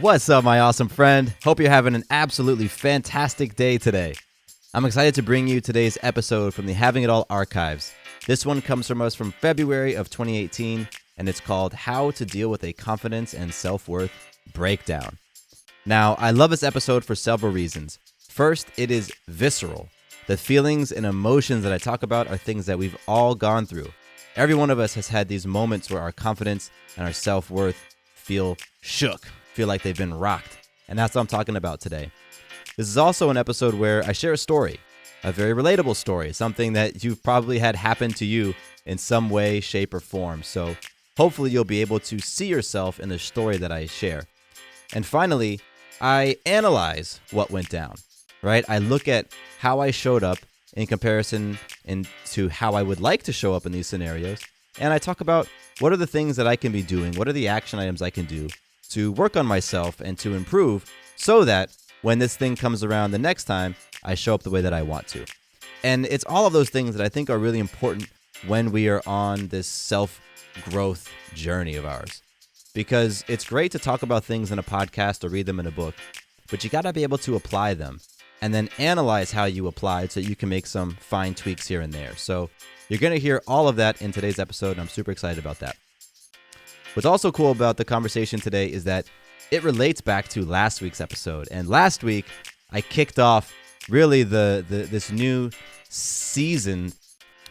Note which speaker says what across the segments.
Speaker 1: What's up, my awesome friend? Hope you're having an absolutely fantastic day today. I'm excited to bring you today's episode from the Having It All archives. This one comes from us from February of 2018, and it's called How to Deal with a Confidence and Self-Worth Breakdown. Now, I love this episode for several reasons. First, it is visceral. The feelings and emotions that I talk about are things that we've all gone through. Every one of us has had these moments where our confidence and our self-worth feel shook, feel like they've been rocked. And that's what I'm talking about today. This is also an episode where I share a story, a very relatable story, something that you've probably had happen to you in some way, shape, or form. So hopefully you'll be able to see yourself in the story that I share. And finally, I analyze what went down, right? I look at how I showed up in comparison to how I would like to show up in these scenarios. And I talk about what are the things that I can be doing, what are the action items I can do to work on myself and to improve so that when this thing comes around the next time, I show up the way that I want to. And it's all of those things that I think are really important when we are on this self-growth journey of ours. Because it's great to talk about things in a podcast or read them in a book, but you got to be able to apply them and then analyze how you applied so you can make some fine tweaks here and there. So you're going to hear all of that in today's episode, and I'm super excited about that. What's also cool about the conversation today is that it relates back to last week's episode. And last week, I kicked off really this new season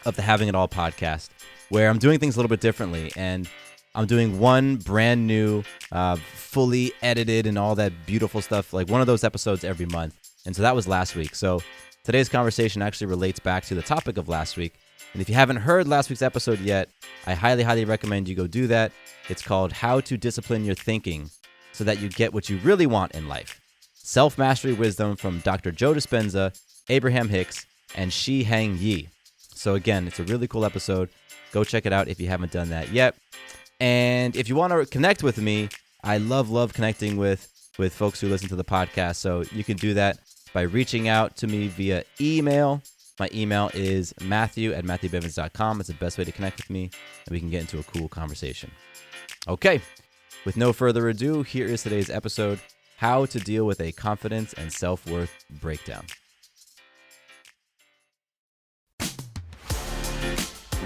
Speaker 1: of the Having It All podcast, where I'm doing things a little bit differently. And I'm doing one brand new, fully edited and all that beautiful stuff, like one of those episodes every month. And so that was last week. So today's conversation actually relates back to the topic of last week. And if you haven't heard last week's episode yet, I highly, highly recommend you go do that. It's called How to Discipline Your Thinking so that you get what you really want in life. Self-mastery wisdom from Dr. Joe Dispenza, Abraham Hicks, and Shi-Hang Yi. So again, it's a really cool episode. Go check it out if you haven't done that yet. And if you want to connect with me, I love connecting with folks who listen to the podcast. So you can do that by reaching out to me via email. My email is matthew@matthewbivens.com. It's the best way to connect with me, and we can get into a cool conversation. Okay, with no further ado, here is today's episode, How to Deal with a Confidence and Self-Worth Breakdown.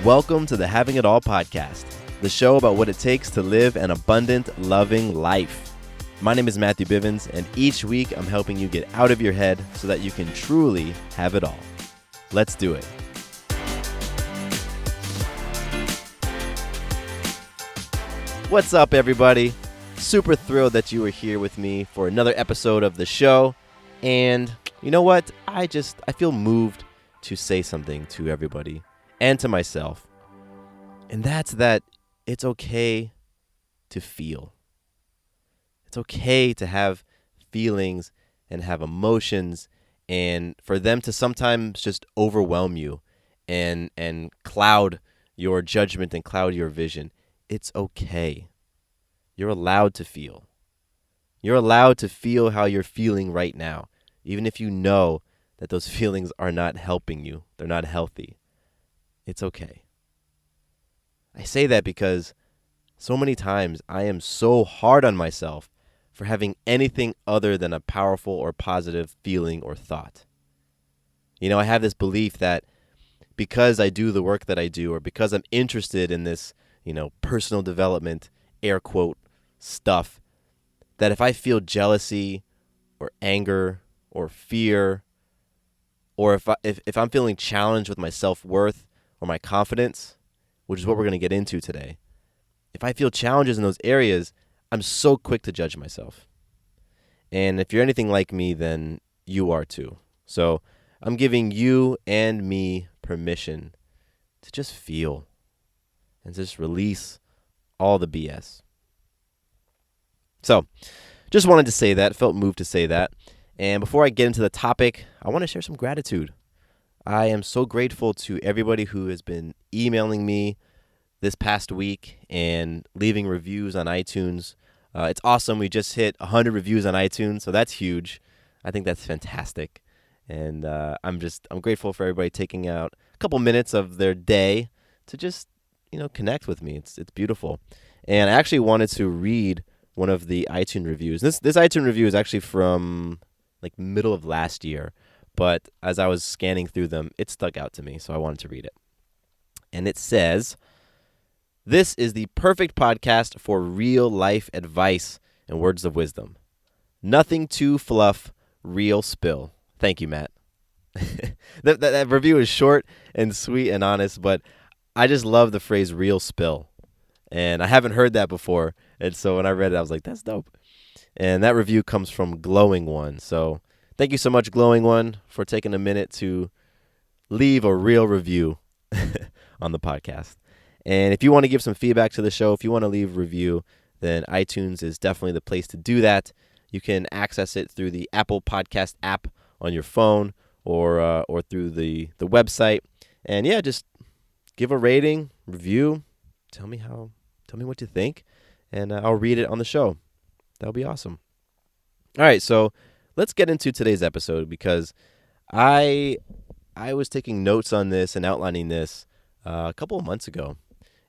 Speaker 1: Welcome to the Having It All podcast, the show about what it takes to live an abundant, loving life. My name is Matthew Bivens, and each week I'm helping you get out of your head so that you can truly have it all. Let's do it. What's up, everybody? Super thrilled that you are here with me for another episode of the show. And you know what? I feel moved to say something to everybody and to myself. And that's that it's okay to feel. It's okay to have feelings and have emotions, and for them to sometimes just overwhelm you and cloud your judgment and cloud your vision. It's okay. You're allowed to feel. You're allowed to feel how you're feeling right now, even if you know that those feelings are not helping you. They're not healthy. It's okay. I say that because so many times I am so hard on myself for having anything other than a powerful or positive feeling or thought. You know, I have this belief that because I do the work that I do, or because I'm interested in this, personal development, air quote, stuff, that if I feel jealousy or anger or fear, or if I'm feeling challenged with my self-worth or my confidence, which is what we're going to get into today, if I feel challenges in those areas, I'm so quick to judge myself. And if you're anything like me, then you are too. So I'm giving you and me permission to just feel and just release all the BS. So just wanted to say that, felt moved to say that. And before I get into the topic, I want to share some gratitude. I am so grateful to everybody who has been emailing me this past week and leaving reviews on iTunes. It's awesome. We just hit 100 reviews on iTunes, so that's huge. I think that's fantastic. And I'm grateful for everybody taking out a couple minutes of their day to just, connect with me. It's beautiful. And I actually wanted to read one of the iTunes reviews. This iTunes review is actually from like middle of last year, but as I was scanning through them, it stuck out to me, so I wanted to read it. And it says, "This is the perfect podcast for real life advice and words of wisdom. Nothing too fluff, real spill." Thank you, Matt. That review is short and sweet and honest, but I just love the phrase real spill. And I haven't heard that before. And so when I read it, I was like, that's dope. And that review comes from Glowing One. So thank you so much, Glowing One, for taking a minute to leave a real review on the podcast. And if you want to give some feedback to the show, if you want to leave a review, then iTunes is definitely the place to do that. You can access it through the Apple Podcast app on your phone or through the website. And yeah, just give a rating, review, tell me what you think, and I'll read it on the show. That'll be awesome. All right, so let's get into today's episode because I was taking notes on this and outlining this a couple of months ago,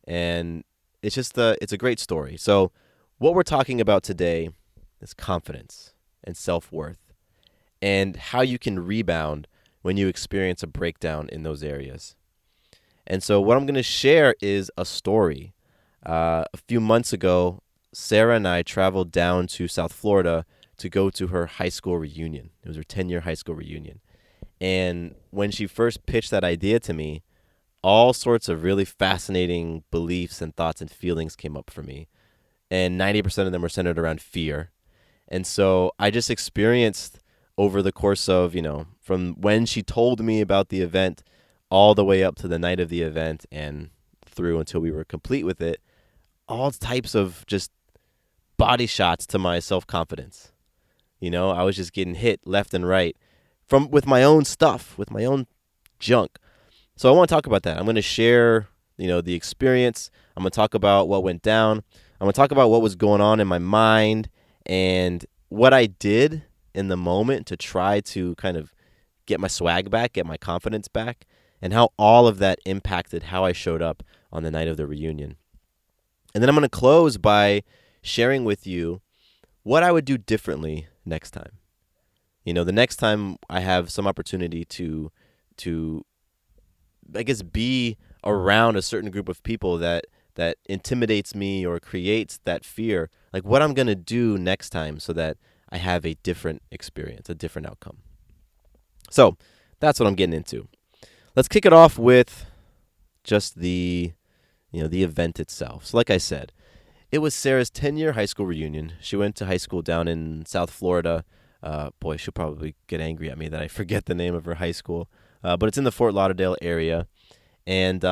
Speaker 1: and it's a great story. So what we're talking about today is confidence and self-worth and how you can rebound when you experience a breakdown in those areas. And so what I'm going to share is a story. A few months ago, Sarah and I traveled down to South Florida to go to her high school reunion. It was her 10-year high school reunion. And when she first pitched that idea to me, all sorts of really fascinating beliefs and thoughts and feelings came up for me. And 90% of them were centered around fear. And so I just experienced over the course of, from when she told me about the event all the way up to the night of the event and through until we were complete with it, all types of just body shots to my self-confidence. I was just getting hit left and right with my own stuff, with my own junk. So I want to talk about that. I'm going to share, the experience. I'm going to talk about what went down. I'm going to talk about what was going on in my mind and what I did in the moment to try to kind of get my swag back, get my confidence back, and how all of that impacted how I showed up on the night of the reunion. And then I'm going to close by sharing with you what I would do differently next time. The next time I have some opportunity to I guess, be around a certain group of people that intimidates me or creates that fear, like what I'm going to do next time so that I have a different experience, a different outcome. So that's what I'm getting into. Let's kick it off with just the event itself. So like I said, it was Sarah's 10-year high school reunion. She went to high school down in South Florida. Boy, she'll probably get angry at me that I forget the name of her high school. But it's in the Fort Lauderdale area. And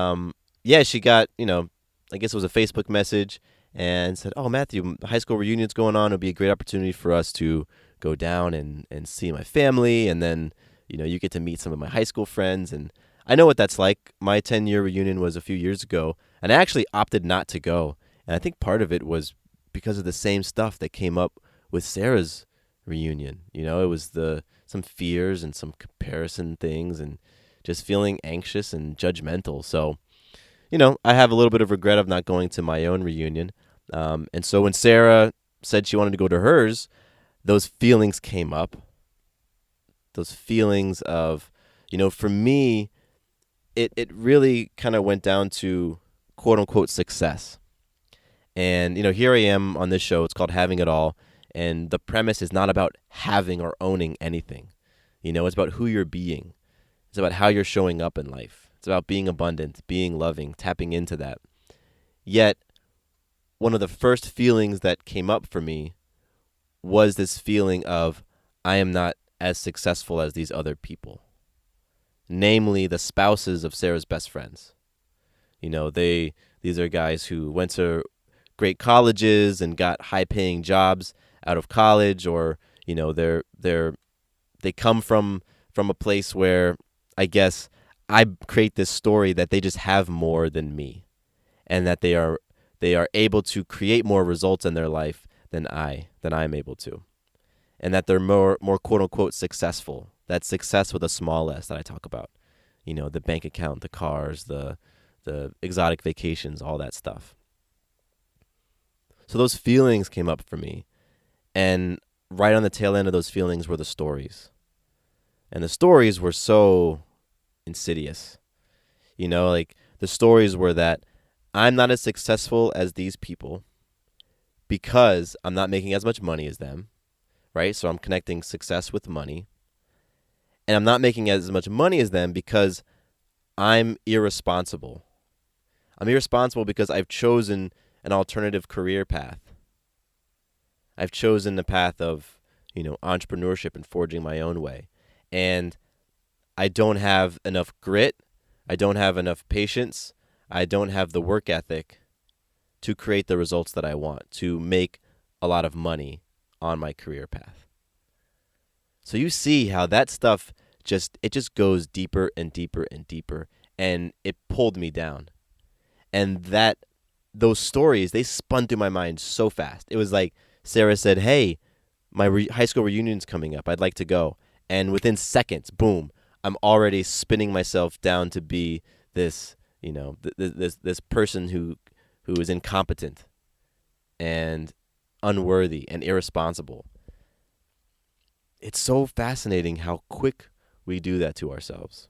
Speaker 1: she got, I guess it was a Facebook message and said, "Oh, Matthew, the high school reunion's going on. It'll be a great opportunity for us to go down and see my family. And then, you get to meet some of my high school friends." And I know what that's like. My 10-year reunion was a few years ago, and I actually opted not to go. And I think part of it was because of the same stuff that came up with Sarah's reunion. It was some fears and some comparison things and just feeling anxious and judgmental. So, I have a little bit of regret of not going to my own reunion. And so when Sarah said she wanted to go to hers, those feelings came up. Those feelings of, for me, it really kind of went down to quote unquote success. And, here I am on this show. It's called Having It All. And the premise is not about having or owning anything. It's about who you're being. It's about how you're showing up in life. It's about being abundant, being loving, tapping into that. Yet, one of the first feelings that came up for me was this feeling of I am not as successful as these other people. Namely, the spouses of Sarah's best friends. These are guys who went to great colleges and got high-paying jobs out of college, or they come from a place where I guess I create this story that they just have more than me, and that they are able to create more results in their life than I'm able to, and that they're more quote unquote successful. That success with a small s that I talk about, the bank account, the cars, the exotic vacations, all that stuff. So those feelings came up for me. And right on the tail end of those feelings were the stories. And the stories were so insidious. Like the stories were that I'm not as successful as these people because I'm not making as much money as them, right? So I'm connecting success with money. And I'm not making as much money as them because I'm irresponsible. I'm irresponsible because I've chosen an alternative career path. I've chosen the path of, entrepreneurship and forging my own way. And I don't have enough grit. I don't have enough patience. I don't have the work ethic to create the results that I want, to make a lot of money on my career path. So you see how that stuff just goes deeper and deeper and deeper, and it pulled me down. And those stories, they spun through my mind so fast. It was like Sarah said, "Hey, my high school reunion's coming up. I'd like to go." And within seconds, boom, I'm already spinning myself down to be this, this person who is incompetent and unworthy and irresponsible. It's so fascinating how quick we do that to ourselves.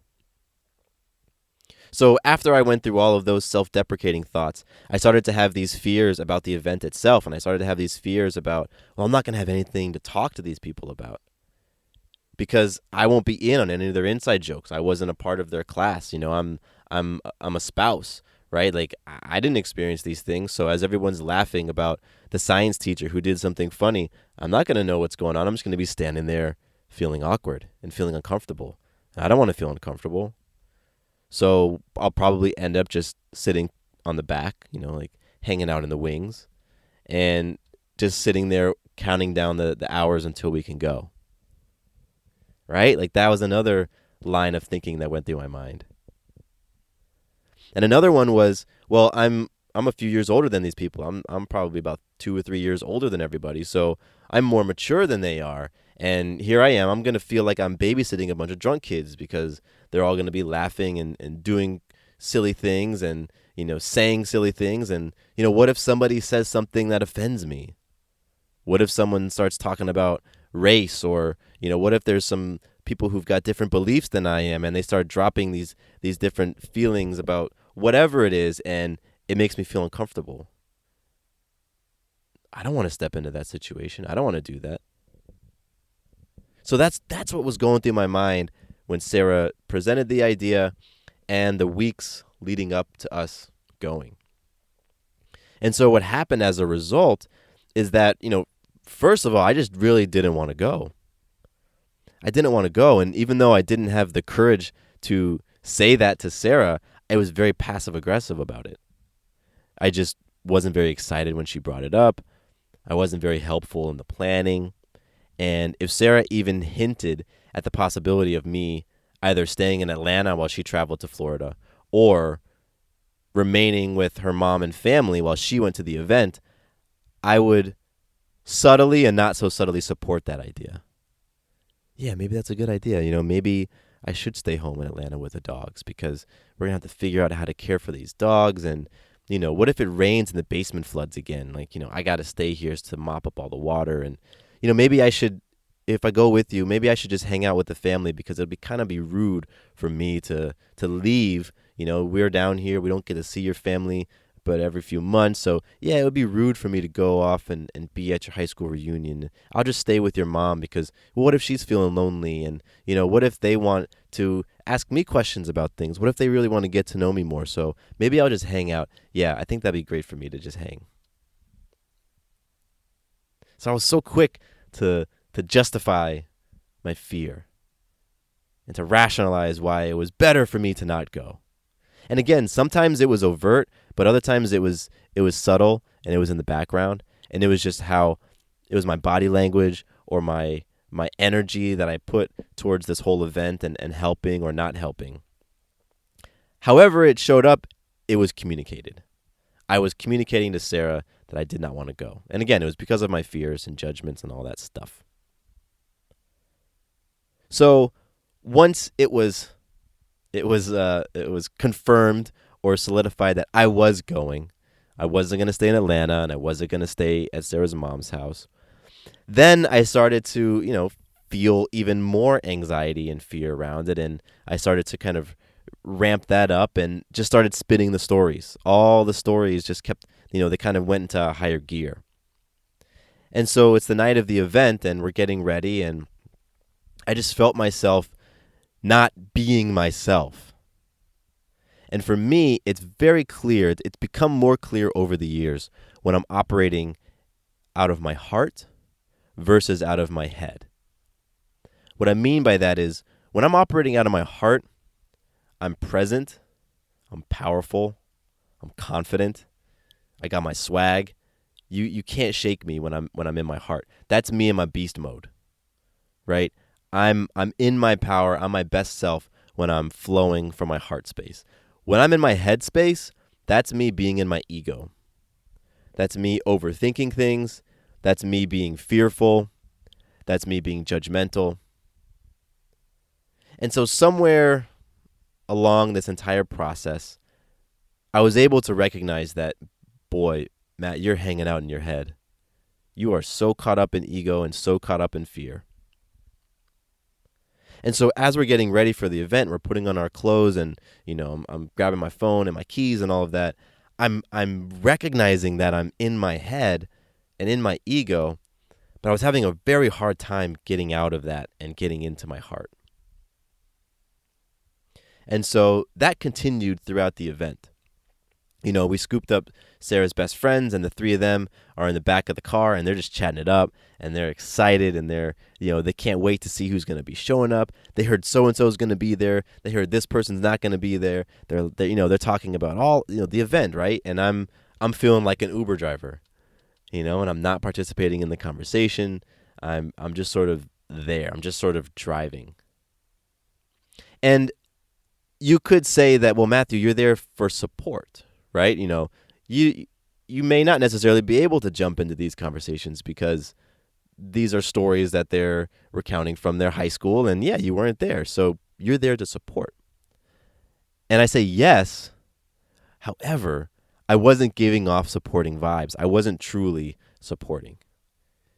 Speaker 1: So after I went through all of those self-deprecating thoughts, I started to have these fears about the event itself, and I started to have these fears about, well, I'm not going to have anything to talk to these people about because I won't be in on any of their inside jokes. I wasn't a part of their class. I'm a spouse, right? Like I didn't experience these things. So as everyone's laughing about the science teacher who did something funny, I'm not going to know what's going on. I'm just going to be standing there feeling awkward and feeling uncomfortable. I don't want to feel uncomfortable. So I'll probably end up just sitting on the back, like hanging out in the wings and just sitting there counting down the hours until we can go. Right? Like that was another line of thinking that went through my mind. And another one was, well, I'm a few years older than these people. I'm probably about 2 or 3 years older than everybody. So I'm more mature than they are. And here I am. I'm going to feel like I'm babysitting a bunch of drunk kids because they're all going to be laughing and doing silly things and, saying silly things. And, what if somebody says something that offends me? What if someone starts talking about race or, what if there's some people who've got different beliefs than I am and they start dropping these different feelings about whatever it is and it makes me feel uncomfortable. I don't want to step into that situation. I don't want to do that. So that's what was going through my mind when Sarah presented the idea and the weeks leading up to us going. And so what happened as a result is that, first of all, I just really didn't want to go. I didn't want to go. And even though I didn't have the courage to say that to Sarah, I was very passive aggressive about it. I just wasn't very excited when she brought it up. I wasn't very helpful in the planning. And if Sarah even hinted at the possibility of me either staying in Atlanta while she traveled to Florida or remaining with her mom and family while she went to the event, I would subtly and not so subtly support that idea. Yeah, maybe that's a good idea. Maybe I should stay home in Atlanta with the dogs because we're going to have to figure out how to care for these dogs. And, what if it rains and the basement floods again? Like, I got to stay here to mop up all the water. And, maybe I should, if I go with you, maybe I should just hang out with the family because it would kind of be rude for me to leave. We're down here. We don't get to see your family but every few months. So, yeah, it would be rude for me to go off and be at your high school reunion. I'll just stay with your mom because what if she's feeling lonely? And, what if they want to ask me questions about things? What if they really want to get to know me more? So maybe I'll just hang out. Yeah, I think that'd be great for me to just hang. So I was so quick to justify my fear and to rationalize why it was better for me to not go. And again, sometimes it was overt, but other times it was subtle and it was in the background. And it was just how it was my body language or my energy that I put towards this whole event and helping or not helping. However it showed up, it was communicated. I was communicating to Sarah that I did not want to go. And again, it was because of my fears and judgments and all that stuff. So once it was confirmed or solidified that I was going, I wasn't going to stay in Atlanta, and I wasn't going to stay at Sarah's mom's house. Then I started to, feel even more anxiety and fear around it, and I started to kind of ramp that up and just started spinning the stories. All the stories just kept, they kind of went into a higher gear. And so it's the night of the event, and we're getting ready, and I just felt myself not being myself. And for me, it's very clear, it's become more clear over the years when I'm operating out of my heart versus out of my head. What I mean by that is when I'm operating out of my heart, I'm present, I'm powerful, I'm confident, I got my swag. You can't shake me when I'm in my heart. That's me in my beast mode, right? I'm in my power, I'm my best self when I'm flowing from my heart space. When I'm in my head space, that's me being in my ego. That's me overthinking things. That's me being fearful. That's me being judgmental. And so somewhere along this entire process, I was able to recognize that, boy, Matt, you're hanging out in your head. You are so caught up in ego and so caught up in fear. And so as we're getting ready for the event, we're putting on our clothes and, I'm grabbing my phone and my keys and all of that. I'm recognizing that I'm in my head and in my ego, but I was having a very hard time getting out of that and getting into my heart. And so that continued throughout the event. We scooped up Sarah's best friends, and the three of them are in the back of the car, and they're just chatting it up, and they're excited, and they can't wait to see who's going to be showing up. They heard so-and-so is going to be there. They heard this person's not going to be there. They're talking about all, the event, right? And I'm feeling like an Uber driver, and I'm not participating in the conversation. I'm just sort of there. I'm just sort of driving. And you could say that, well, Matthew, you're there for support, right? You may not necessarily be able to jump into these conversations because these are stories that they're recounting from their high school, and yeah, you weren't there, so you're there to support. And I say yes. However, I wasn't giving off supporting vibes. I wasn't truly supporting.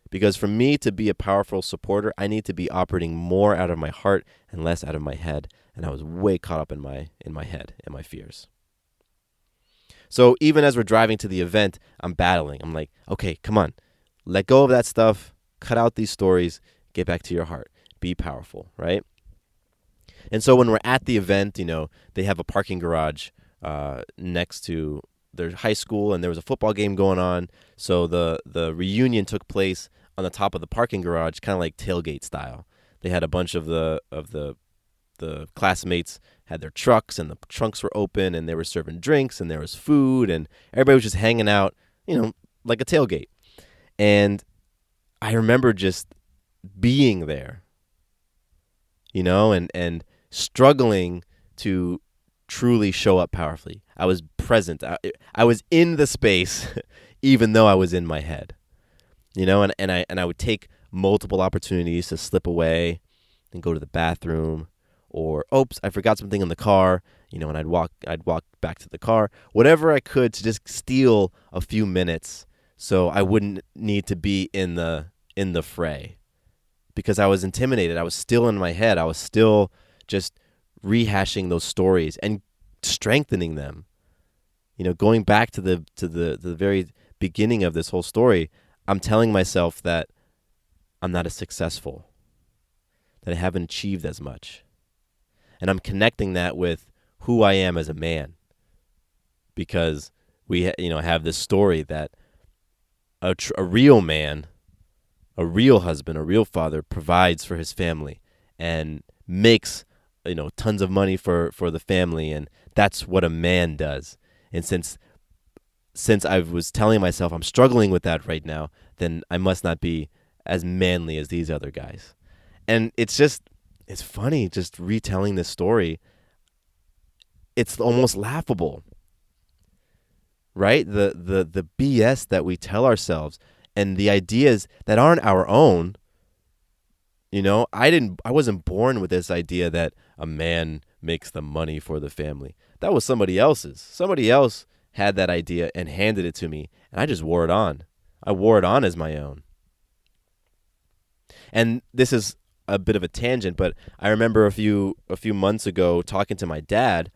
Speaker 1: Because for me to be a powerful supporter, I need to be operating more out of my heart and less out of my head. And I was way caught up in my head and my fears. So even as we're driving to the event, I'm battling. I'm like, okay, come on. Let go of that stuff. Cut out these stories. Get back to your heart. Be powerful, right? And so when we're at the event, they have a parking garage next to their high school, and there was a football game going on. So the reunion took place on the top of the parking garage, kind of like tailgate style. They had a bunch of the classmates had their trucks, and the trunks were open, and they were serving drinks, and there was food, and everybody was just hanging out, like a tailgate. And I remember just being there, and struggling to truly show up powerfully. I was present. I was in the space, even though I was in my head, and I would take multiple opportunities to slip away and go to the bathroom, or oops, I forgot something in the car, and I'd walk back to the car, whatever I could to just steal a few minutes so I wouldn't need to be in the fray, because I was intimidated. I was still in my head. I was still just rehashing those stories and strengthening them. Going back to the very beginning of this whole story, I'm telling myself that I'm not as successful, that I haven't achieved as much. And I'm connecting that with who I am as a man, because we have this story that a real man, a real husband, a real father provides for his family and makes tons of money for the family, and that's what a man does. And since I was telling myself I'm struggling with that right now, then I must not be as manly as these other guys. And it's funny just retelling this story. It's almost laughable, right? The BS that we tell ourselves and the ideas that aren't our own. I wasn't born with this idea that a man makes the money for the family. That was somebody else's. Somebody else had that idea and handed it to me, and I just wore it on. I wore it on as my own. And this is a bit of a tangent, but I remember a few months ago talking to my dad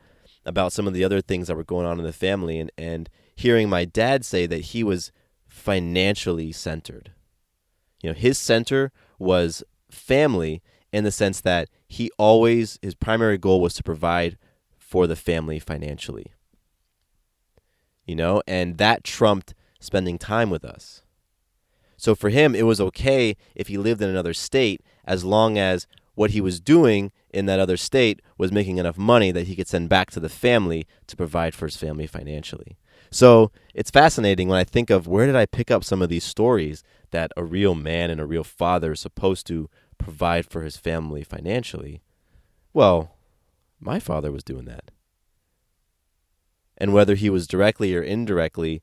Speaker 1: about some of the other things that were going on in the family, and hearing my dad say that he was financially centered. His center was family, in the sense that his primary goal was to provide for the family financially. And that trumped spending time with us. So for him, it was okay if he lived in another state, as long as what he was doing in that other state was making enough money that he could send back to the family to provide for his family financially. So it's fascinating when I think of, where did I pick up some of these stories that a real man and a real father is supposed to provide for his family financially? Well, my father was doing that. And whether he was directly or indirectly,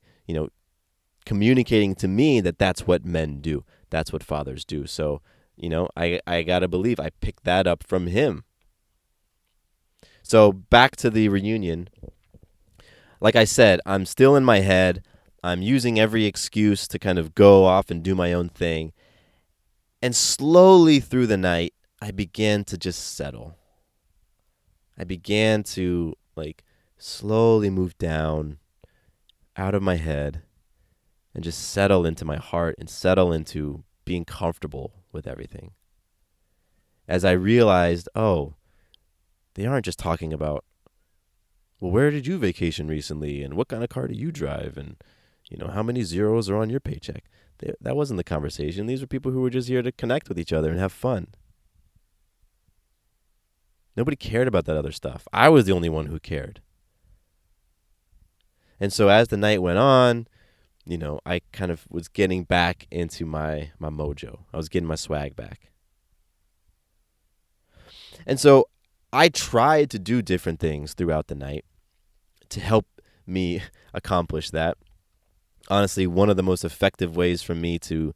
Speaker 1: communicating to me that that's what men do. That's what fathers do. So, I got to believe I picked that up from him. So back to the reunion. Like I said, I'm still in my head. I'm using every excuse to kind of go off and do my own thing. And slowly through the night, I began to just settle. I began to slowly move down out of my head and just settle into my heart and settle into being comfortable with everything. As I realized, they aren't just talking about, well, where did you vacation recently? And what kind of car do you drive? And, how many zeros are on your paycheck? That wasn't the conversation. These were people who were just here to connect with each other and have fun. Nobody cared about that other stuff. I was the only one who cared. And so as the night went on, I kind of was getting back into my mojo. I was getting my swag back. And so I tried to do different things throughout the night to help me accomplish that. Honestly, one of the most effective ways for me to,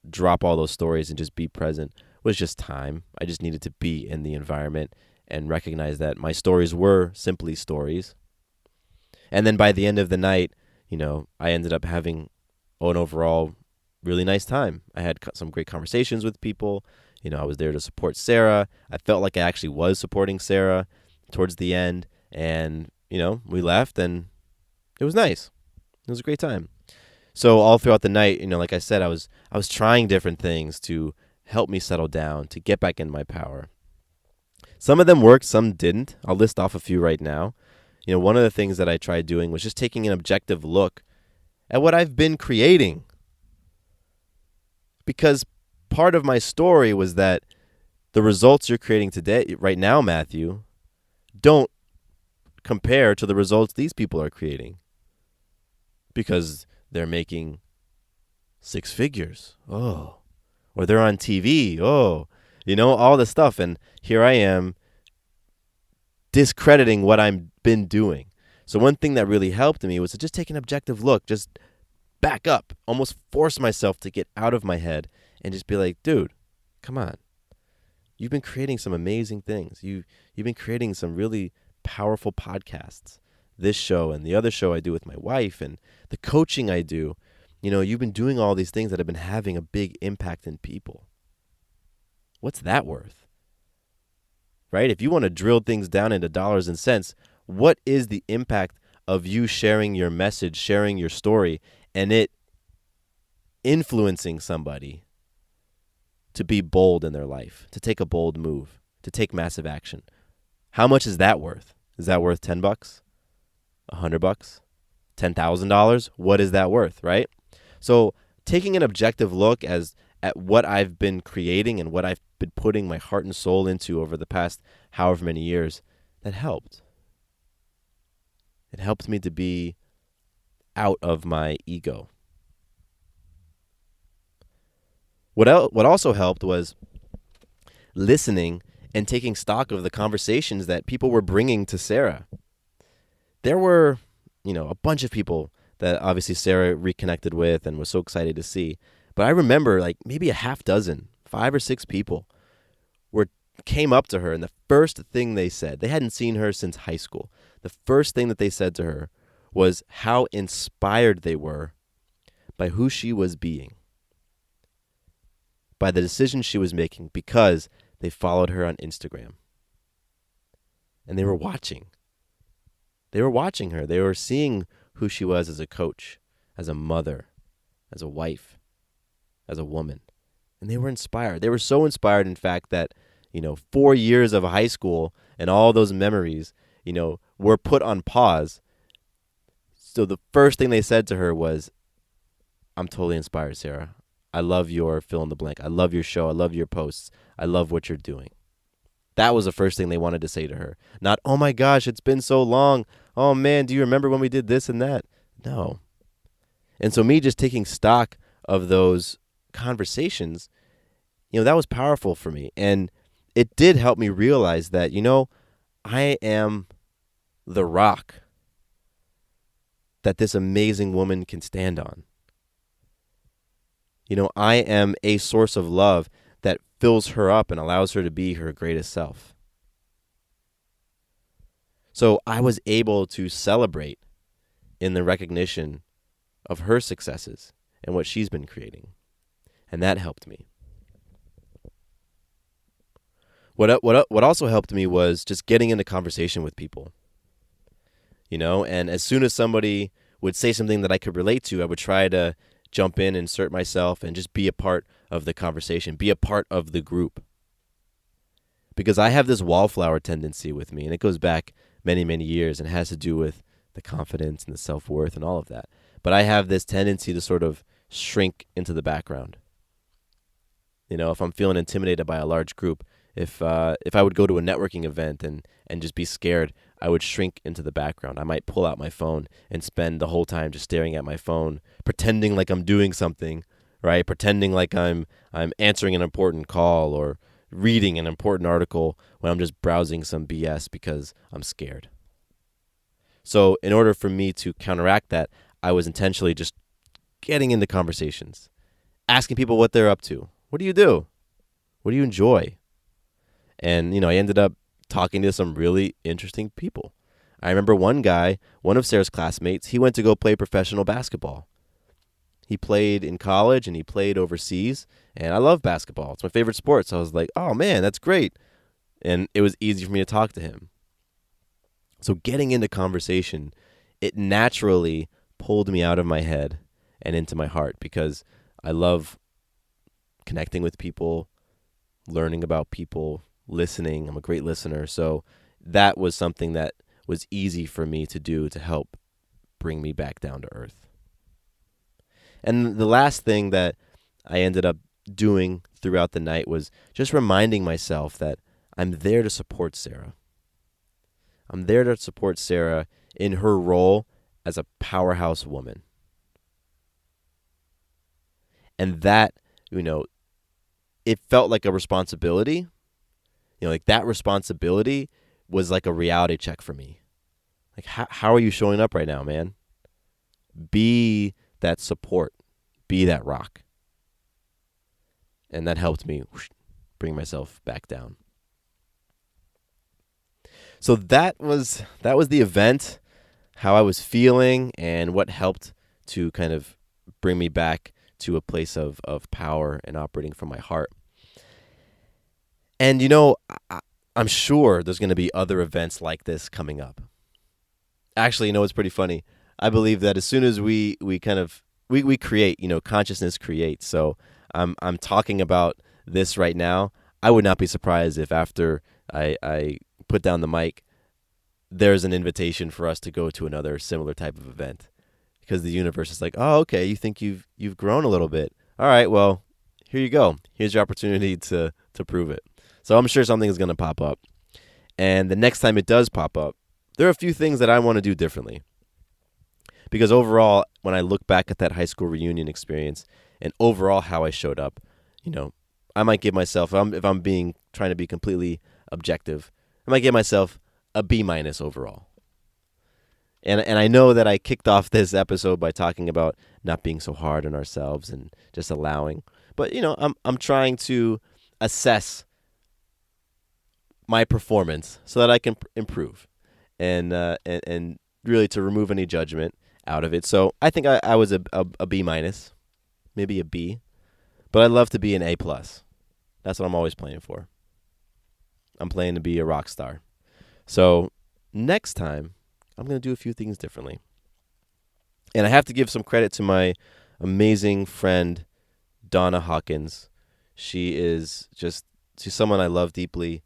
Speaker 1: drop all those stories and just be present was just time. I just needed to be in the environment and recognize that my stories were simply stories. And then by the end of the night, I ended up having an overall really nice time. I had some great conversations with people. I was there to support Sarah. I felt like I actually was supporting Sarah towards the end. And, we left and it was nice. It was a great time. So all throughout the night, like I said, I was trying different things to help me settle down, to get back in my power. Some of them worked, some didn't. I'll list off a few right now. One of the things that I tried doing was just taking an objective look at what I've been creating. Because part of my story was that the results you're creating today, right now, Matthew, don't compare to the results these people are creating. Because they're making 6 figures. Or they're on TV. All this stuff. And here I am discrediting what I've been doing. So one thing that really helped me was to just take an objective look, just back up, almost force myself to get out of my head and just be like, dude, come on. You've been creating some amazing things. You've been creating some really powerful podcasts. This show and the other show I do with my wife and the coaching I do. You've been doing all these things that have been having a big impact in people. What's that worth? Right? If you want to drill things down into dollars and cents, what is the impact of you sharing your message, sharing your story, and it influencing somebody to be bold in their life, to take a bold move, to take massive action? How much is that worth? Is that worth $10? $100? $10,000? What is that worth, right? So taking an objective look at what I've been creating and what I've been putting my heart and soul into over the past however many years, that helped. It helped me to be out of my ego. What also helped was listening and taking stock of the conversations that people were bringing to Sarah. There were, a bunch of people that obviously Sarah reconnected with and was so excited to see. But I remember maybe a half dozen, 5 or 6 people came up to her, and the first thing they said, they hadn't seen her since high school. The first thing that they said to her was how inspired they were by who she was being, by the decisions she was making, because they followed her on Instagram. And they were watching. They were watching her. They were seeing who she was as a coach, as a mother, as a wife, as a woman. And they were inspired. They were so inspired, in fact, that, 4 years of high school and all those memories, were put on pause. So the first thing they said to her was, I'm totally inspired, Sarah. I love your fill in the blank. I love your show. I love your posts. I love what you're doing. That was the first thing they wanted to say to her. Not, oh my gosh, it's been so long. Oh man, do you remember when we did this and that? No. And so me just taking stock of those conversations, that was powerful for me. And it did help me realize that, I am the rock that this amazing woman can stand on. I am a source of love that fills her up and allows her to be her greatest self. So I was able to celebrate in the recognition of her successes and what she's been creating. And that helped me. What also helped me was just getting into conversation with people. And as soon as somebody would say something that I could relate to, I would try to jump in, insert myself, and just be a part of the conversation, be a part of the group. Because I have this wallflower tendency with me, and it goes back many, many years, and has to do with the confidence and the self-worth and all of that. But I have this tendency to sort of shrink into the background. If I'm feeling intimidated by a large group, if I would go to a networking event and just be scared, I would shrink into the background. I might pull out my phone and spend the whole time just staring at my phone, pretending like I'm doing something, right? Pretending like I'm answering an important call or reading an important article when I'm just browsing some BS because I'm scared. So in order for me to counteract that, I was intentionally just getting into conversations, asking people what they're up to. What do you do? What do you enjoy? And, I ended up talking to some really interesting people. I remember one guy, one of Sarah's classmates, he went to go play professional basketball. He played in college and he played overseas, and I love basketball. It's my favorite sport. So I was like, oh man, that's great. And it was easy for me to talk to him. So getting into conversation, it naturally pulled me out of my head and into my heart, because I love connecting with people, learning about people, listening. I'm a great listener. So that was something that was easy for me to do to help bring me back down to earth. And the last thing that I ended up doing throughout the night was just reminding myself that I'm there to support Sarah. I'm there to support Sarah in her role as a powerhouse woman. And that, it felt like a responsibility. Like that responsibility was like a reality check for me. Like, how are you showing up right now, man? Be that support. Be that rock. And that helped me bring myself back down. So that was the event, how I was feeling, and what helped to kind of bring me back to a place of power and operating from my heart. And, I'm sure there's going to be other events like this coming up. Actually, it's pretty funny. I believe that as soon as we create, consciousness creates. So I'm talking about this right now. I would not be surprised if after I put down the mic, there's an invitation for us to go to another similar type of event, because the universe is like, oh, okay, you think you've grown a little bit. All right, well, here you go. Here's your opportunity to prove it. So I'm sure something is going to pop up. And the next time it does pop up, there are a few things that I want to do differently. Because overall, when I look back at that high school reunion experience and overall how I showed up, I might give myself, if I'm trying to be completely objective, I might give myself a B- overall. And I know that I kicked off this episode by talking about not being so hard on ourselves and just allowing. But, I'm trying to assess my performance so that I can improve and
Speaker 2: really to remove any judgment out of it. So I think I was a B minus, maybe a B, but I'd love to be an A plus. That's what I'm always playing for. I'm playing to be a rock star. So next time, I'm going to do a few things differently. And I have to give some credit to my amazing friend, Donna Hawkins. She's someone I love deeply.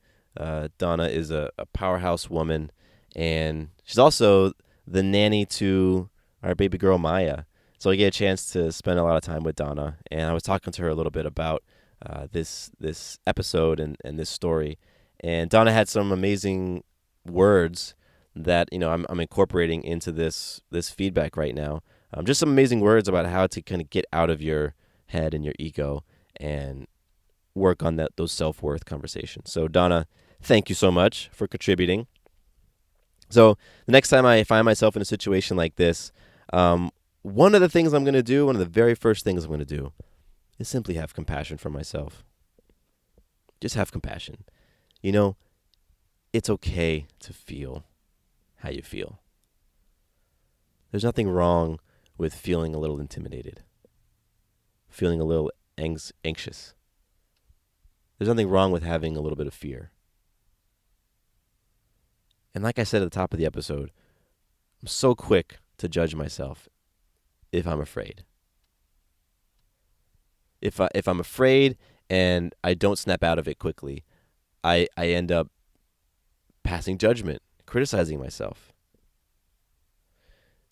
Speaker 2: Donna is a powerhouse woman, and she's also the nanny to our baby girl, Maya. So I get a chance to spend a lot of time with Donna, and I was talking to her a little bit about this episode and this story. And Donna had some amazing words that I'm incorporating into this feedback right now. Just some amazing words about how to kind of get out of your head and your ego and work on those self-worth conversations. So Donna, thank you so much for contributing. So the next time I find myself in a situation like this, one of the things I'm going to do, one of the very first things I'm going to do, is simply have compassion for myself. Just have compassion. It's okay to feel how you feel. There's nothing wrong with feeling a little intimidated, feeling a little anxious. There's nothing wrong with having a little bit of fear. And like I said at the top of the episode, I'm so quick to judge myself if I'm afraid. If I'm afraid and I don't snap out of it quickly, I end up passing judgment, criticizing myself.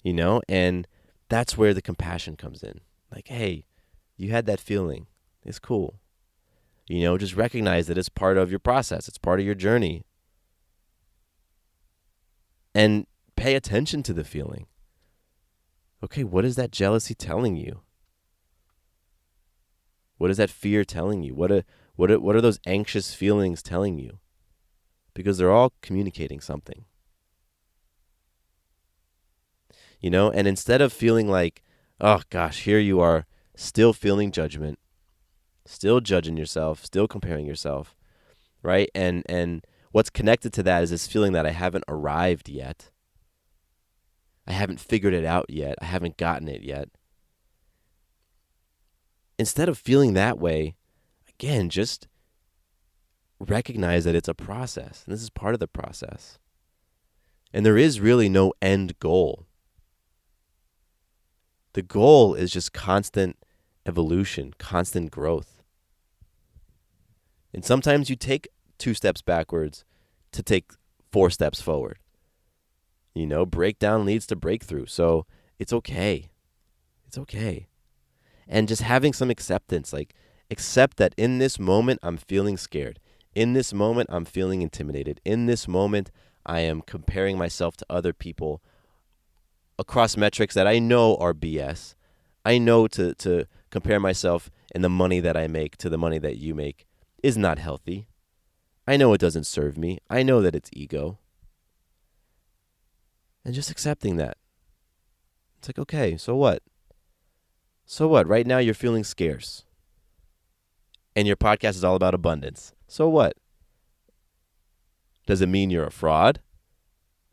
Speaker 2: And that's where the compassion comes in. Like, hey, you had that feeling. It's cool. Just recognize that it's part of your process. It's part of your journey. And pay attention to the feeling. Okay, what is that jealousy telling you? What is that fear telling you? What are those anxious feelings telling you? Because they're all communicating something. And instead of feeling like, oh gosh, here you are, still feeling judgment, still judging yourself, still comparing yourself, right? And what's connected to that is this feeling that I haven't arrived yet. I haven't figured it out yet. I haven't gotten it yet. Instead of feeling that way, again, just recognize that it's a process. And this is part of the process. And there is really no end goal. The goal is just constant evolution, constant growth. And sometimes you take 2 steps backwards to take 4 steps forward. Breakdown leads to breakthrough. So it's okay. It's okay. And just having some acceptance, like accept that in this moment I'm feeling scared. In this moment I'm feeling intimidated. In this moment I am comparing myself to other people across metrics that I know are BS. I know to compare myself and the money that I make to the money that you make is not healthy. I know it doesn't serve me. I know that it's ego. And just accepting that. It's like, okay, so what? So what? Right now you're feeling scarce. And your podcast is all about abundance. So what? Does it mean you're a fraud?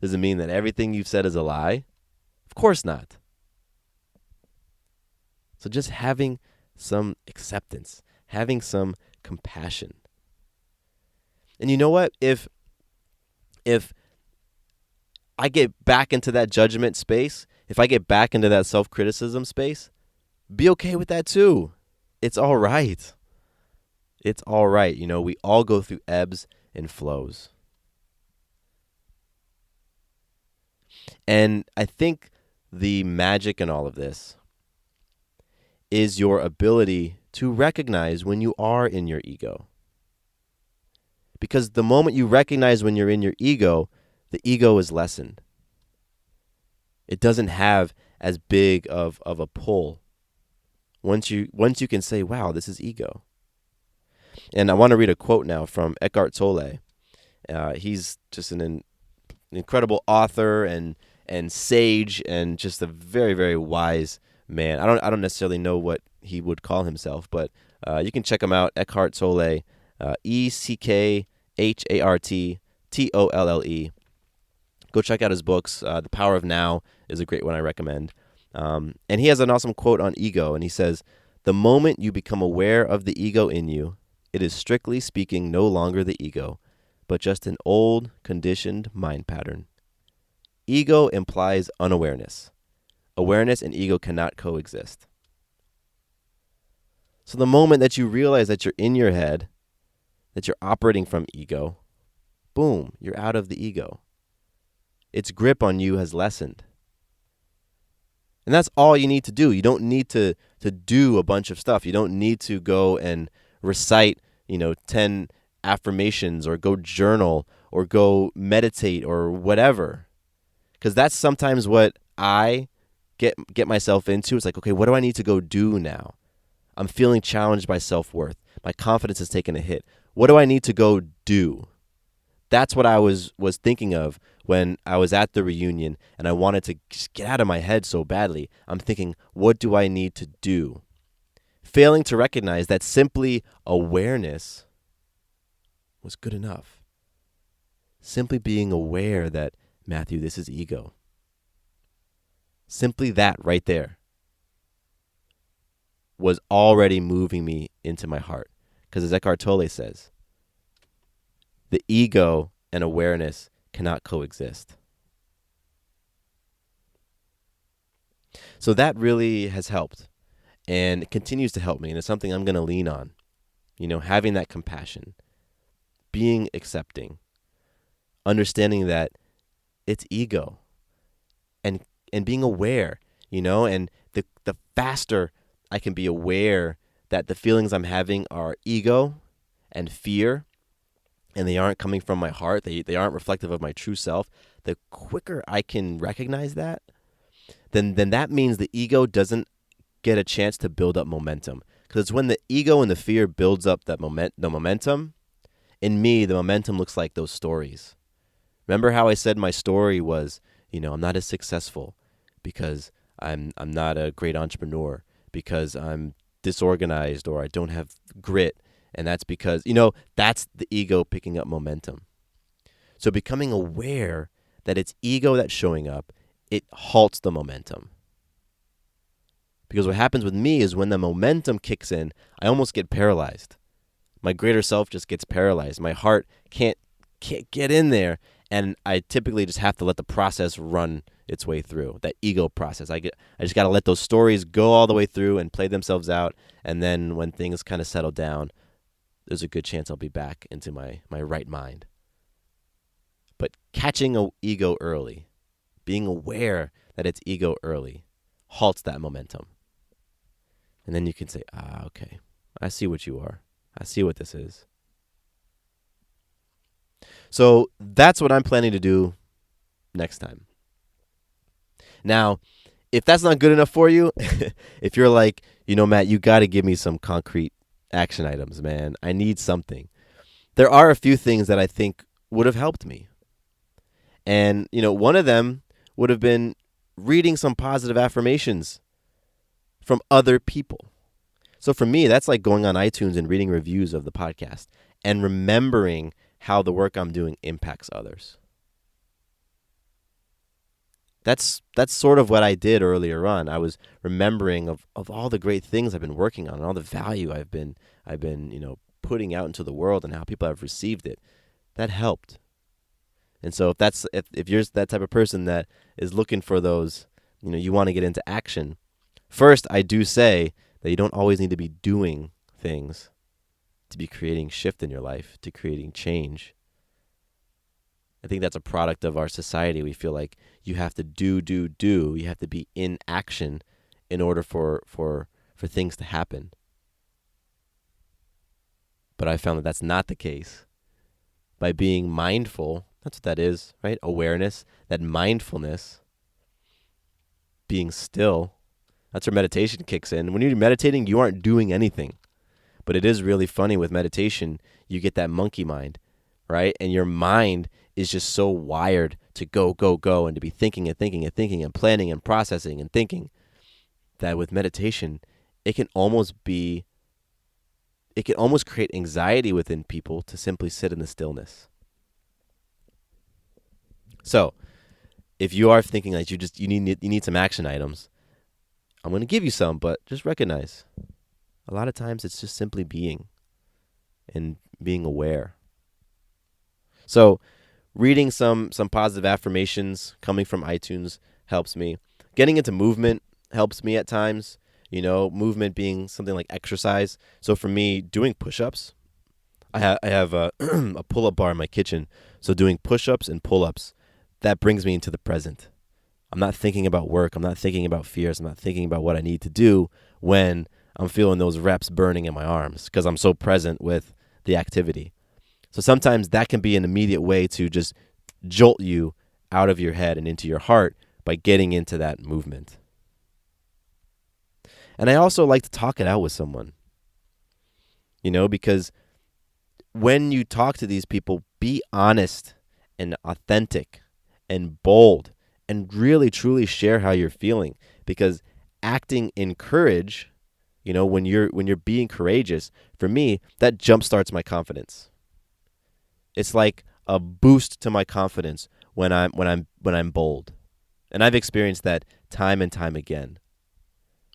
Speaker 2: Does it mean that everything you've said is a lie? Of course not. So just having some acceptance, having some compassion. And you know what? If I get back into that judgment space, if I get back into that self-criticism space, be okay with that too. It's all right. It's all right. We all go through ebbs and flows. And I think the magic in all of this is your ability to recognize when you are in your ego. Because the moment you recognize when you're in your ego, the ego is lessened. It doesn't have as big of a pull once you can say, wow, this is ego. And I want to read a quote now from Eckhart Tolle. He's just an incredible author and sage and just a very, very wise man. I don't necessarily know what he would call himself, but you can check him out, Eckhart Tolle, ECKHART TOLLE. Go check out his books. The Power of Now is a great one I recommend. And he has an awesome quote on ego, and he says, "The moment you become aware of the ego in you, it is strictly speaking no longer the ego, but just an old, conditioned mind pattern. Ego implies unawareness. Awareness and ego cannot coexist." So the moment that you realize that you're in your head, that you're operating from ego, boom, you're out of the ego. Its grip on you has lessened. And that's all you need to do. You don't need to do a bunch of stuff. You don't need to go and recite, 10 affirmations or go journal or go meditate or whatever. Because that's sometimes what I get myself into. It's like, okay, what do I need to go do now? I'm feeling challenged by self-worth. My confidence has taken a hit. What do I need to go do? That's what I was thinking of when I was at the reunion and I wanted to just get out of my head so badly. I'm thinking, what do I need to do? Failing to recognize that simply awareness was good enough. Simply being aware that, Matthew, this is ego. Simply that right there was already moving me into my heart. Because as Eckhart Tolle says, the ego and awareness cannot coexist. So that really has helped and continues to help me, and it's something I'm going to lean on. Having that compassion, being accepting, understanding that it's ego, and being aware, and the faster I can be aware that the feelings I'm having are ego and fear, and they aren't coming from my heart, they aren't reflective of my true self, the quicker I can recognize that, then that means the ego doesn't get a chance to build up momentum. Because it's when the ego and the fear builds up the momentum, in me, the momentum looks like those stories. Remember how I said my story was, I'm not as successful because I'm not a great entrepreneur, because I'm disorganized or I don't have grit. And that's because, that's the ego picking up momentum. So becoming aware that it's ego that's showing up, it halts the momentum. Because what happens with me is when the momentum kicks in, I almost get paralyzed. My greater self just gets paralyzed. My heart can't get in there. And I typically just have to let the process run its way through, that ego process. I just got to let those stories go all the way through and play themselves out. And then when things kind of settle down, there's a good chance I'll be back into my right mind. But catching an ego early, being aware that it's ego early, halts that momentum. And then you can say, okay, I see what you are. I see what this is. So that's what I'm planning to do next time. Now, if that's not good enough for you, if you're like, Matt, you got to give me some concrete action items, man. I need something. There are a few things that I think would have helped me. And, one of them would have been reading some positive affirmations from other people. So for me, that's like going on iTunes and reading reviews of the podcast and remembering how the work I'm doing impacts others. That's sort of what I did earlier on. I was remembering of all the great things I've been working on and all the value I've been putting out into the world and how people have received it. That helped. And so if you're that type of person that is looking for those, you want to get into action, first I do say that you don't always need to be doing things to be creating shift in your life, to creating change. I think that's a product of our society. We feel like you have to do. You have to be in action in order for things to happen. But I found that that's not the case. By being mindful, that's what that is, right? Awareness, that mindfulness, being still, that's where meditation kicks in. When you're meditating, you aren't doing anything. But it is really funny with meditation, you get that monkey mind, right? And your mind is just so wired to go, and to be thinking and planning and processing and thinking that with meditation, it can almost create anxiety within people to simply sit in the stillness. So if you are thinking like you need some action items, I'm going to give you some, but just recognize a lot of times it's just simply being and being aware. So reading some positive affirmations coming from iTunes helps me. Getting into movement helps me at times. Movement being something like exercise. So for me, doing push-ups, I have a, a pull-up bar in my kitchen. So doing push-ups and pull-ups, that brings me into the present. I'm not thinking about work. I'm not thinking about fears. I'm not thinking about what I need to do when I'm feeling those reps burning in my arms because I'm so present with the activity. So sometimes that can be an immediate way to just jolt you out of your head and into your heart by getting into that movement. And I also like to talk it out with someone, because when you talk to these people, be honest and authentic and bold and really truly share how you're feeling, because acting in courage, when you're being courageous, for me, that jumpstarts my confidence. It's like a boost to my confidence when I'm bold. And I've experienced that time and time again.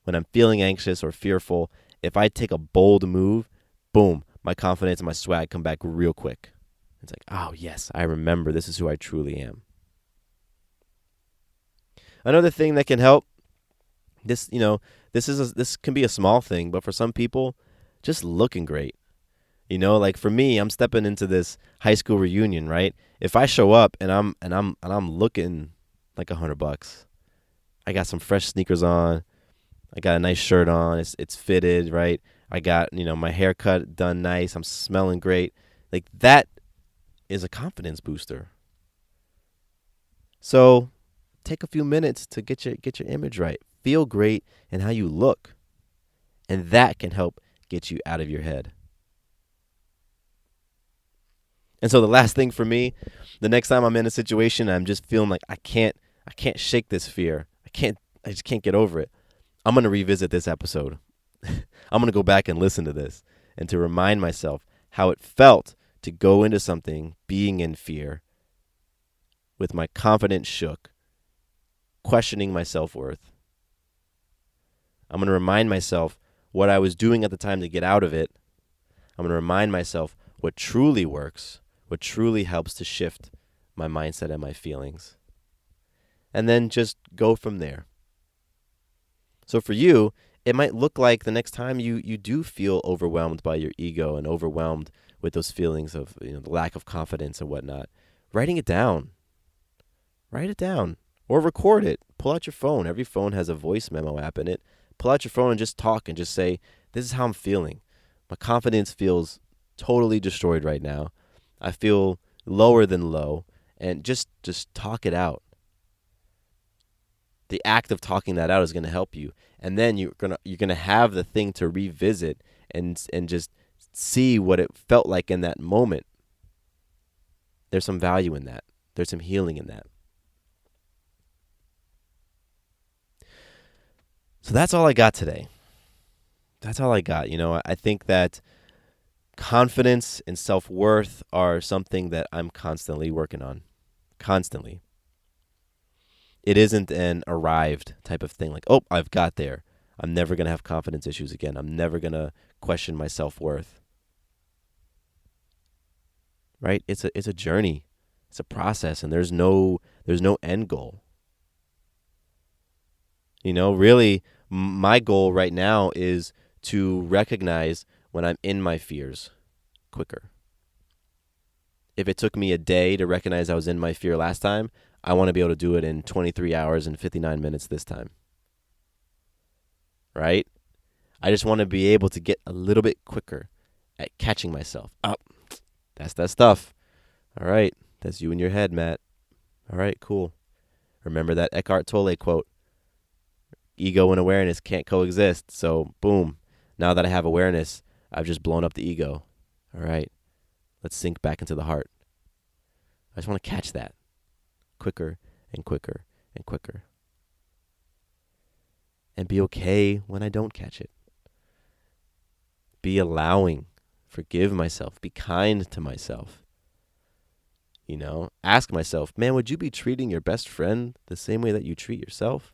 Speaker 2: When I'm feeling anxious or fearful, if I take a bold move, boom, my confidence and my swag come back real quick. It's like, oh yes, I remember this is who I truly am. Another thing that can help, this can be a small thing, but for some people, just looking great. Like for me, I'm stepping into this high school reunion, right? If I show up and I'm looking like $100, I got some fresh sneakers on, I got a nice shirt on, it's fitted, right? I got, my haircut done nice, I'm smelling great. Like that is a confidence booster. So take a few minutes to get your image right. Feel great in how you look. And that can help get you out of your head. And so the last thing for me, the next time I'm in a situation I'm just feeling like I can't shake this fear. I just can't get over it. I'm going to revisit this episode. I'm going to go back and listen to this and to remind myself how it felt to go into something being in fear with my confidence shook, questioning my self-worth. I'm going to remind myself what I was doing at the time to get out of it. I'm going to remind myself what truly works, what truly helps to shift my mindset and my feelings. And then just go from there. So for you, it might look like the next time you do feel overwhelmed by your ego and overwhelmed with those feelings of the lack of confidence and whatnot, writing it down. Write it down or record it. Pull out your phone. Every phone has a voice memo app in it. Pull out your phone and just talk and just say, this is how I'm feeling. My confidence feels totally destroyed right now. I feel lower than low, and just talk it out. The act of talking that out is going to help you, and then you're gonna have the thing to revisit and just see what it felt like in that moment. There's some value in that. There's some healing in that. So that's all I got today. That's all I got. I think that confidence and self-worth are something that I'm constantly working on. Constantly. It isn't an arrived type of thing like, oh, I've got there. I'm never going to have confidence issues again. I'm never going to question my self-worth. Right? It's a journey. It's a process, and there's no end goal. Really, my goal right now is to recognize when I'm in my fears quicker. If it took me a day to recognize I was in my fear last time, I want to be able to do it in 23 hours and 59 minutes this time. Right? I just want to be able to get a little bit quicker at catching myself. Oh, that's that stuff. All right. That's you in your head, Matt. All right, cool. Remember that Eckhart Tolle quote. Ego and awareness can't coexist. So, boom. Now that I have awareness, I've just blown up the ego. All right. Let's sink back into the heart. I just want to catch that quicker and quicker and quicker. And be okay when I don't catch it. Be allowing. Forgive myself. Be kind to myself. Ask myself, man, would you be treating your best friend the same way that you treat yourself?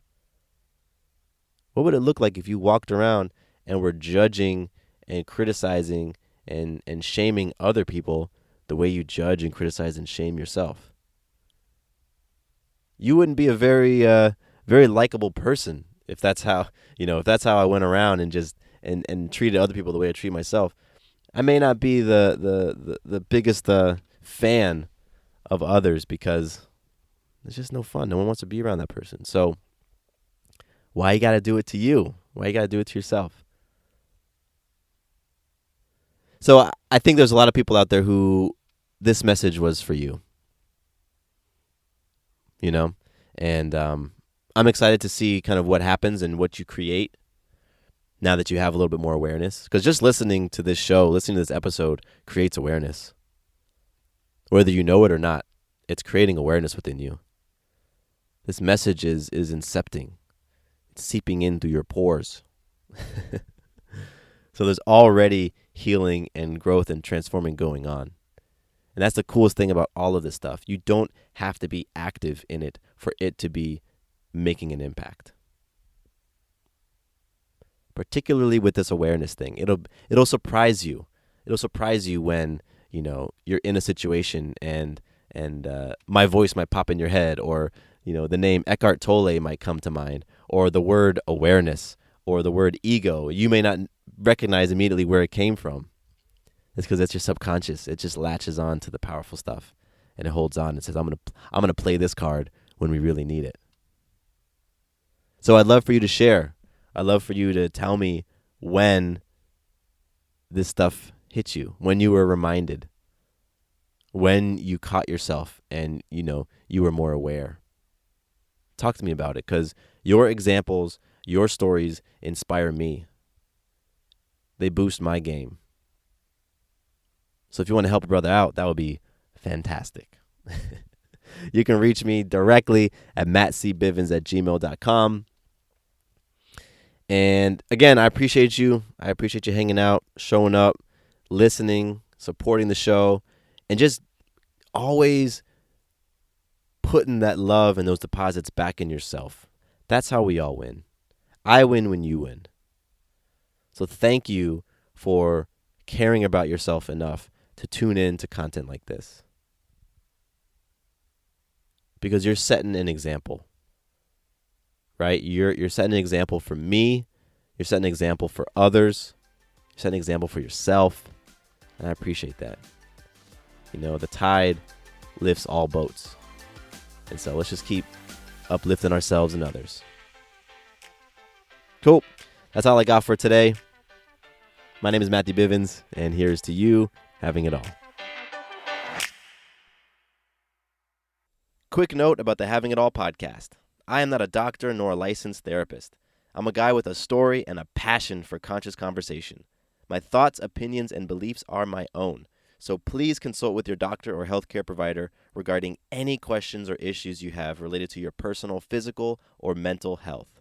Speaker 2: What would it look like if you walked around and were judging and criticizing and shaming other people the way you judge and criticize and shame yourself? You wouldn't be a very likable person if that's how I went around and just and treated other people the way I treat myself. I may not be the biggest fan of others because it's just no fun. No one wants to be around that person. So why you got to do it to you? Why you got to do it to yourself? So I think there's a lot of people out there who this message was for you. And I'm excited to see kind of what happens and what you create now that you have a little bit more awareness. Because just listening to this show, listening to this episode creates awareness. Whether you know it or not, it's creating awareness within you. This message is incepting. It's seeping in through your pores. So there's already healing and growth and transforming going on. And that's the coolest thing about all of this stuff. You don't have to be active in it for it to be making an impact. Particularly with this awareness thing. It'll surprise you. It'll surprise you when, you're in a situation and my voice might pop in your head, or, the name Eckhart Tolle might come to mind, or the word awareness, or the word ego. You may not recognize immediately where it came from. It's because it's your subconscious. It just latches on to the powerful stuff, and it holds on and says, I'm gonna play this card when we really need it. So I'd love for you to share. I'd love for you to tell me when this stuff hit you, when you were reminded, when you caught yourself and, you were more aware. Talk to me about it, because your examples, your stories inspire me. They boost my game. So if you want to help a brother out, that would be fantastic. You can reach me directly at mattcbivens@gmail.com. And again, I appreciate you. I appreciate you hanging out, showing up, listening, supporting the show, and just always putting that love and those deposits back in yourself. That's how we all win. I win when you win. So thank you for caring about yourself enough to tune in to content like this. Because you're setting an example. Right? You're setting an example for me. You're setting an example for others. You're setting an example for yourself. And I appreciate that. The tide lifts all boats. And so let's just keep uplifting ourselves and others. Cool. That's all I got for today. My name is Matthew Bivens, and here's to you having it all. Quick note about the Having It All podcast. I am not a doctor nor a licensed therapist. I'm a guy with a story and a passion for conscious conversation. My thoughts, opinions, and beliefs are my own. So please consult with your doctor or healthcare provider regarding any questions or issues you have related to your personal, physical, or mental health.